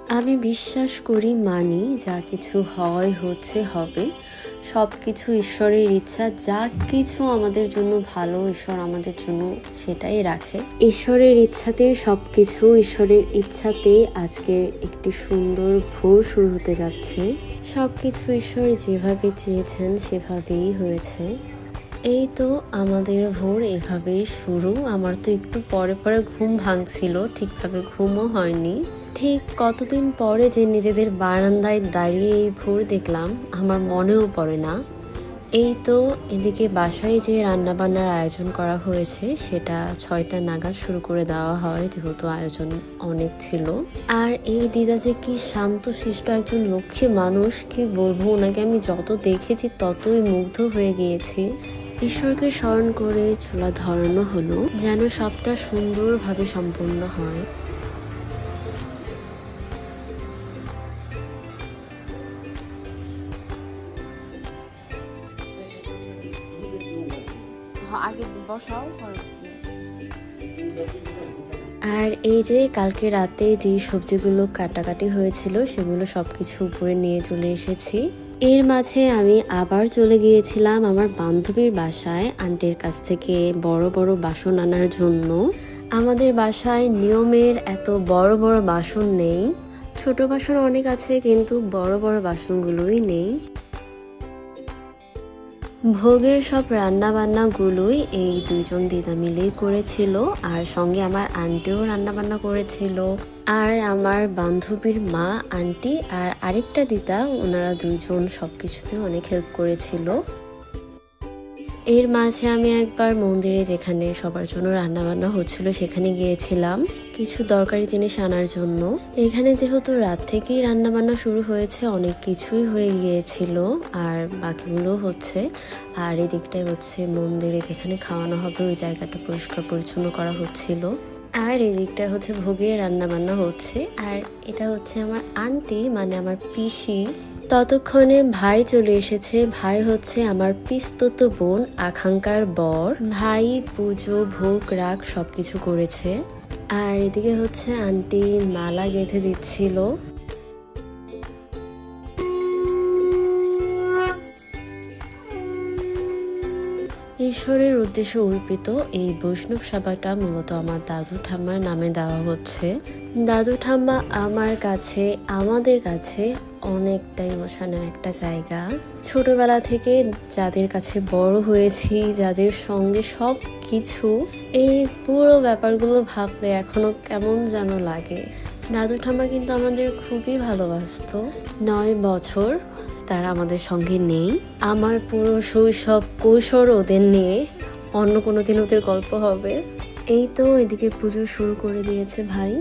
আমি বিশ্বাস করি, মানি যা কিছু হয় হচ্ছে হবে, সব কিছু ঈশ্বরের ইচ্ছা। যা কিছু আমাদের জন্য ভালো, ঈশ্বর আমাদের জন্য সেটাই রাখে। ঈশ্বরের ইচ্ছাতেই সব কিছু, ঈশ্বরের ইচ্ছাতেই আজকের একটি সুন্দর ভোর শুরু হতে যাচ্ছে। সব কিছু ঈশ্বর যেভাবে চেয়েছেন সেভাবেই হয়েছে। এই তো আমাদের ভোর এভাবেই শুরু। আমার তো একটু পরে পরে ঘুম ভাঙছিল, ঠিকভাবে ঘুমও হয়নি। ঠিক কতদিন পরে যে নিজেদের বারান্দায় দাঁড়িয়ে এই ভোর দেখলাম আমার মনেও পড়ে না। এই তো এদিকে বাসায় যে রান্নাবান্নার আয়োজন করা হয়েছে সেটা 6টা নাগাদ শুরু করে দেওয়া হয়, যেহেতু আয়োজন অনেক ছিল। আর এই দিদা যে কি শান্তশিষ্ট একজন লক্ষ্মী মানুষ, কি বলবো, ওনাকে আমি যত দেখেছি ততই মুগ্ধ হয়ে গিয়েছি। ঈশ্বরকে স্মরণ করে চুলা ধরানো হলো যেন সবটা সুন্দরভাবে সম্পন্ন হয়। আর এই যে কালকে রাতে যে সবজিগুলো কাটাকাটি হয়েছিল সেগুলো সবকিছু উপরে নিয়ে চলে এসেছি। এর মাঝে আমি আবার চলে গিয়েছিলাম আমার বান্ধবীর বাসায় আন্টির কাছ থেকে বড় বড় বাসন আনার জন্য। আমাদের বাসায় নিয়মের এত বড় বড় বাসন নেই, ছোট বাসন অনেক আছে কিন্তু বড় বড় বাসনগুলোই নেই। ভোগের সব রান্না বান্না গুলোই এই দুইজন দিদা মিলেই করেছিল, আর সঙ্গে আমার আন্টিও রান্না বান্না করেছিল। আর আমার বান্ধবীর মা, আন্টি আর আরেকটা দিদা, ওনারা দুইজন সবকিছুতে অনেক হেল্প করেছিল। এর মাঝে আমি একবার মন্দিরে, যেখানে সবার জন্য রান্না বান্না হচ্ছিল, সেখানে গিয়েছিলাম কিছু দরকারি জিনিস আনার জন্য। এখানে যেহেতু রাত থেকেই রান্না বান্না শুরু হয়েছে, অনেক কিছুই হয়ে গিয়েছিল আর বাকিগুলো হচ্ছে। আর এদিকটাই হচ্ছে মন্দিরে যেখানে খাওয়ানো হবে, ওই জায়গাটা পরিষ্কার পরিচ্ছন্ন করা হচ্ছিল। আর এদিকটা হচ্ছে ভোগে রান্না বান্না হচ্ছে। আর এটা হচ্ছে আমার আন্টি, মানে আমার পিসি। ততক্ষণে ভাই চলে এসেছে। ভাই হচ্ছে আমার পিস্তত বোন আকাঙ্ক্ষার বর। ভাই পুজো, ভোগ, রাগ সবকিছু করেছে। আর এদিকে হচ্ছে আন্টি মালা গেঁথে দিচ্ছিল। ঈশ্বরের উদ্দেশ্যে অর্পিত এই বৈষ্ণব সেবাটা মূলত আমার দাদু ঠাম্মার নামে দেওয়া হচ্ছে। দাদু ঠাম্মা আমার কাছে, আমাদের কাছে অনেকটা ইমোশনাল একটা জায়গা। ছোটবেলা থেকে যাদের কাছে বড় হয়েছি, যাদের সঙ্গে সব কিছু, এই পুরো ব্যাপারগুলো ভাবলে এখনো কেমন যেন লাগে। দাদু ঠাম্মা কিন্তু আমাদের খুবই ভালোবাসতো। 9 বছর তারা আমাদের সঙ্গে নেই। আমার পুরো শৈশব, কৈশোর ওদের নিয়ে, অন্য কোনো দিন ওদের গল্প হবে। এই তো এদিকে পুজো শুরু করে দিয়েছে ভাই।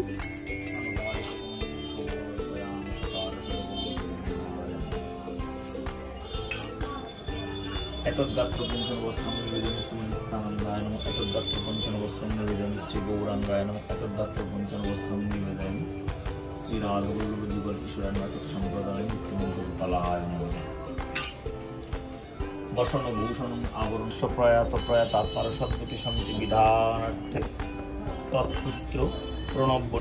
এতদ্গাত্র পঞ্চবস্ত্রম নিবেদন শ্রীমন্তানন্দায় নমঃ, এতদ্গাত্র পঞ্চবস্ত্রম নিবেদন শ্রী গৌরাঙ্গায় নমঃ, এতদ্গাত্র পঞ্চবস্ত্রম নিবেদন শ্রী রাধগুরু যুগল ঈশ্বরায় নমঃ, সম্প্রদায় নিত্যমঙ্গলফলায় নমঃ। বসন ভূষণ আবরণ প্রয়াত প্রয়াতাৎমার সদ্গতি সমিতি বিধানার্থে তৎপুত্র প্রণব।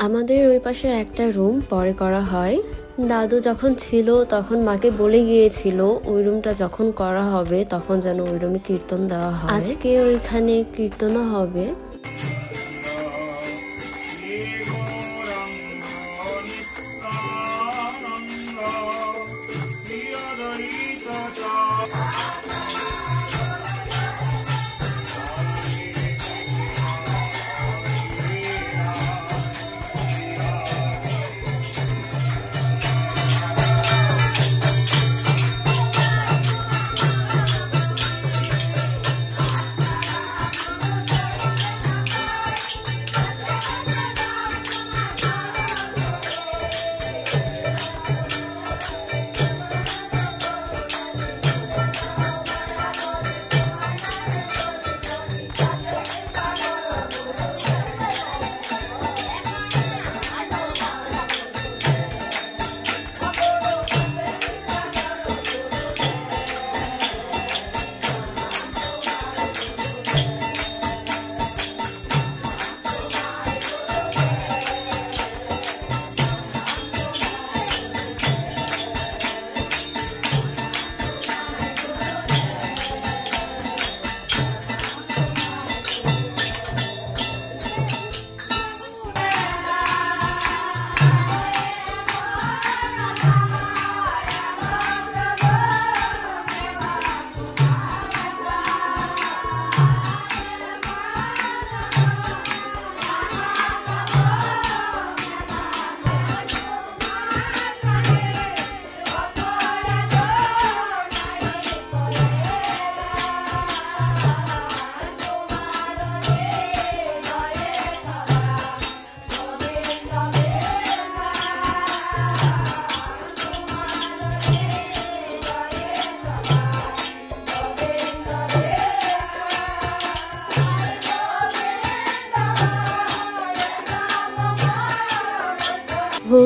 আমাদের ওই পাশের একটা রুম পরে করা হয়। দাদু যখন ছিল তখন মাকে বলে গিয়েছিল ওই রুমটা যখন করা হবে তখন যেন ওই রুমে কীর্তন দেওয়া হয়। আজকে ওইখানে কীর্তনও হবে।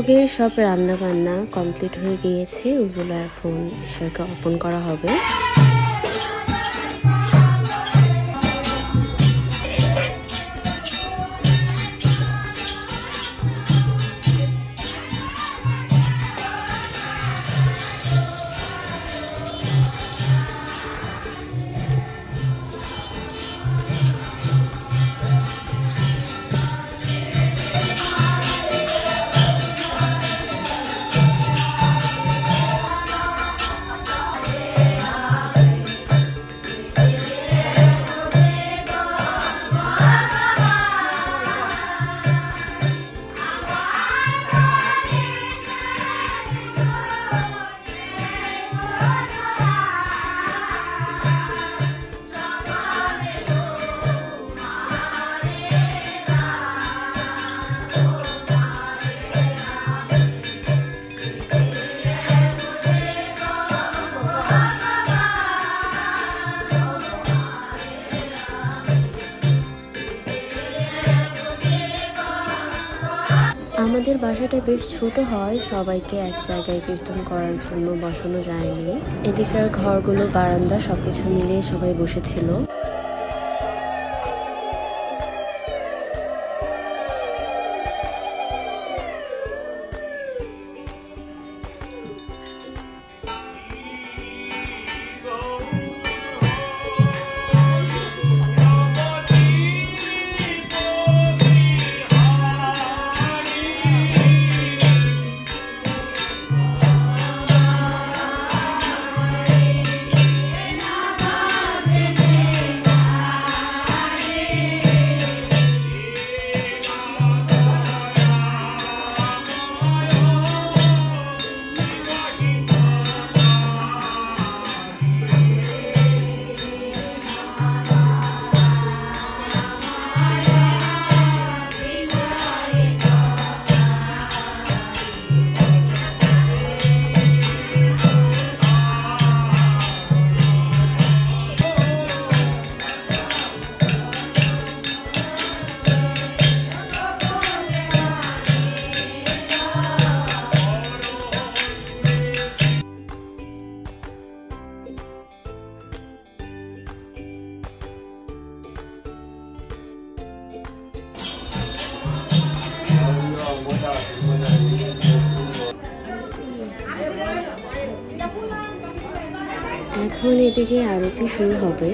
এদিকে সব রান্না বান্না কমপ্লিট হয়ে গিয়েছে, ওগুলো এখন ঈশ্বরকে অর্পণ করা হবে। আমাদের বাসাটা বেশ ছোট হয়, সবাইকে এক জায়গায় কীর্তন করার জন্য বসানো যায়নি। এদিকার ঘরগুলো, বারান্দা সবকিছু মিলিয়ে সবাই বসেছিল। এখন এদিকে আরতি শুরু হবে।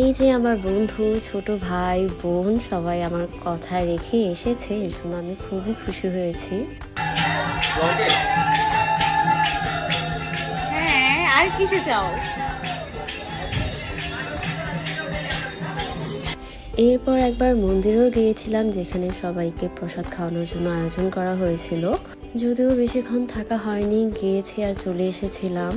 এই যে আমার বন্ধু, ছোট ভাই, বোন সবাই আমার কথা রেখে এসেছে, এর জন্য আমি খুবই খুশি হয়েছি। হ্যাঁ, আর কিসে চাও? এরপর একবার মন্দিরেও গিয়েছিলাম, যেখানে সবাইকে প্রসাদ খাওয়ানোর জন্য আয়োজন করা হয়েছিল। যদিও বেশিক্ষণ থাকা হয়নি, গিয়েছি আর চলে এসেছিলাম।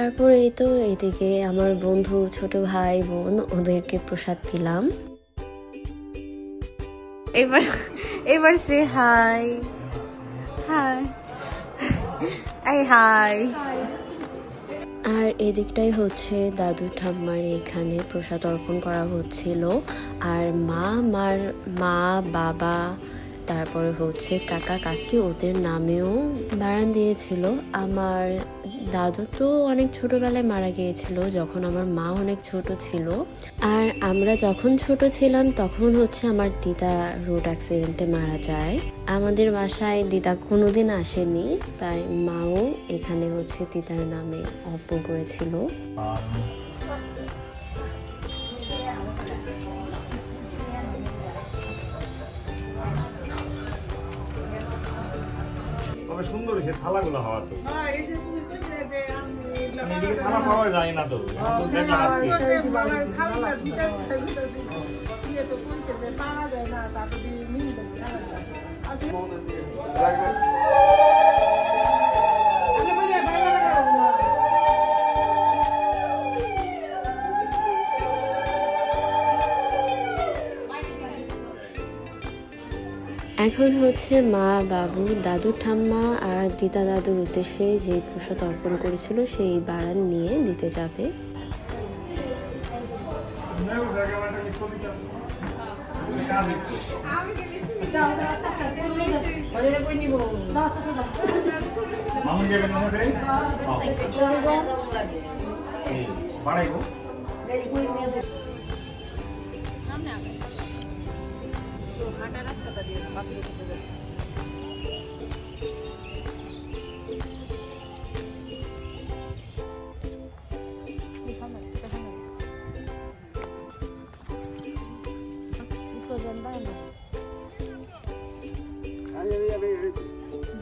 তারপর এই তো এদিকে আমার বন্ধু, ছোট ভাই, বোন, ওদেরকে প্রসাদ দিলাম। এবার সে হাই হাই এই হাই। আর এদিকটাই হচ্ছে দাদু ঠাম্মার এখানে প্রসাদ অর্পণ করা হচ্ছিল। আর মা বাবা, তারপরে হচ্ছে কাকা কাকি, ওদের নামেও বারান দিয়েছিল। আমার দাদু তো অনেক ছোটবেলায় মারা গিয়েছিল, যখন আমার মা অনেক ছোট ছিল। আর আমরা যখন ছোট ছিলাম তখন হচ্ছে আমার দিদা রোড অ্যাক্সিডেন্টে মারা যায়। আমাদের বাসায় দিদা কোনোদিন আসেনি, তাই মাও এখানে হচ্ছে দিদার নামে অর্পণ করেছিল। সুন্দর হয়েছে থালাগুলো হওয়া তো এদিকে থালা পাওয়া যায় না তো দেখলাম আজকে এখন হচ্ছে মা, বাবু, দাদু, ঠাম্মা আর দিদা দাদুর উদ্দেশ্যে যে প্রসাদ অর্পণ করেছিল সেই বাড়ান নিয়ে দিতে যাবে।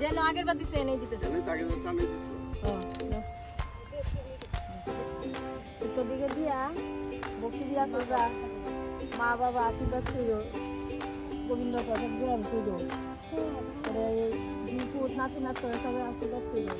যেন আগের বার দিছে এনে দিতেছে দিকে দিয়া বক্তি দিয়া করবা মা বাবা আশীর্বাদ করো গোবিন্দ প্রসাদ গ্রহণ করো দুপুর নাচি নাচ করে সবাই আশীর্বাদ করো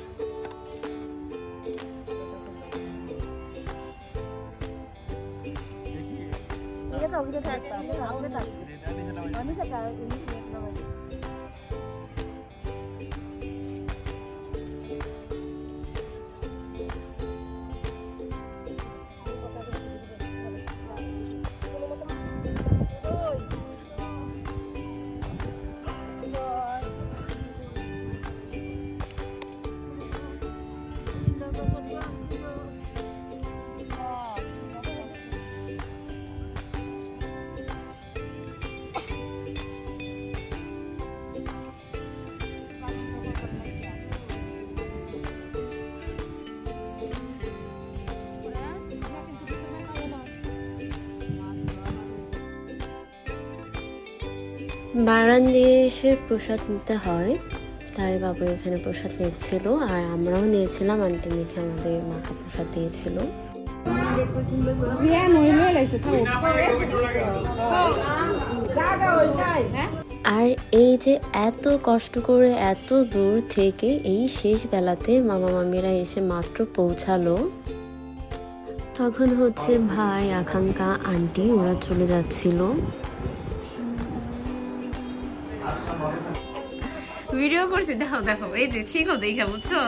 বারান দিয়ে এসে প্রসাদ নিতে হয়, তাই বাবু এখানে প্রসাদ নিচ্ছিল আর আমরাও নিয়েছিলাম। আন্টি মেখে আমাদের মাখা প্রসাদ দিয়েছিল। আর এই যে এত কষ্ট করে এত দূর থেকে এই শেষ বেলাতে মামা মামিরা এসে মাত্র পৌঁছালো, তখন হচ্ছে ভাই, আকাঙ্ক্ষা, আন্টি ওরা চলে যাচ্ছিল। ভিডিও করছি, দেখো দেখো এই যে ঠিক দেখা বুঝছো।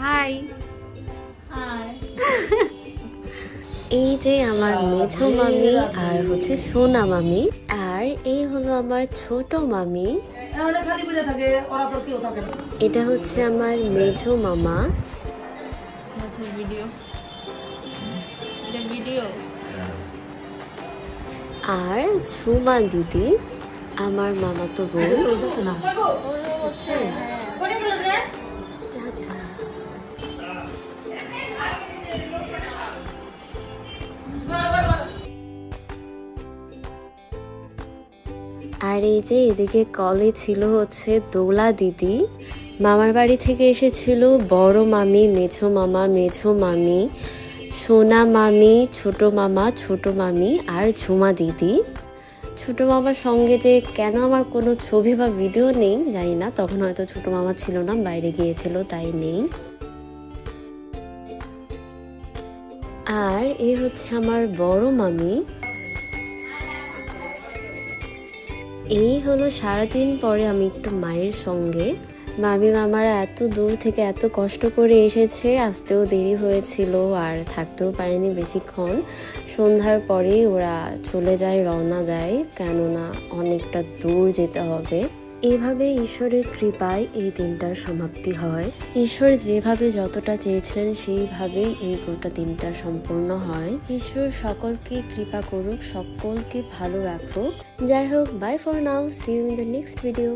হাই এই যে আমার মেঝো মামি আর হচ্ছে সোনা মামি, আর এই হলো আমার ছোট মামি। এটা হচ্ছে আমার মেঝো মামা। আর ঝুমা দিদি আমার মামাতো বোন। আর এই যে এদিকে কলে ছিল হচ্ছে দোলা দিদি। মামার বাড়ি থেকে এসেছিল বড় মামি, মেঝো মামা, মেঝো মামি, সোনা মামি, ছোট মামা, ছোট মামি আর ঝুমা দিদি। ছোট মামার সঙ্গে যে কেন আমার কোনো ছবি বা ভিডিও নেই জানি না, তখন হয়তো ছোট মামা ছিল না, বাইরে গিয়েছিল তাই নেই। আর এই হচ্ছে আমার বড় মামি। এই হলো সারাদিন পরে আমি একটু মায়ের সঙ্গে। মামি মামারা এত দূর থেকে এত কষ্ট করে এসেছে, আসতেও দেরি হয়েছিল আর থাকতেও পারেনি বেশিক্ষণ। সন্ধ্যার পরেই ওরা চলে যায়, রওনা দেয়, কেননা অনেকটা দূর যেতে হবে। এভাবে ঈশ্বরের কৃপায় এই দিনটার সমাপ্তি হয়। ঈশ্বর যেভাবে যতটা চেয়েছিলেন সেইভাবেই এই গোটা দিনটা সম্পূর্ণ হয়। ঈশ্বর সকলকে কৃপা করুক, সকলকে ভালো রাখুক। যাই হোক, bye for now, see you in the next video.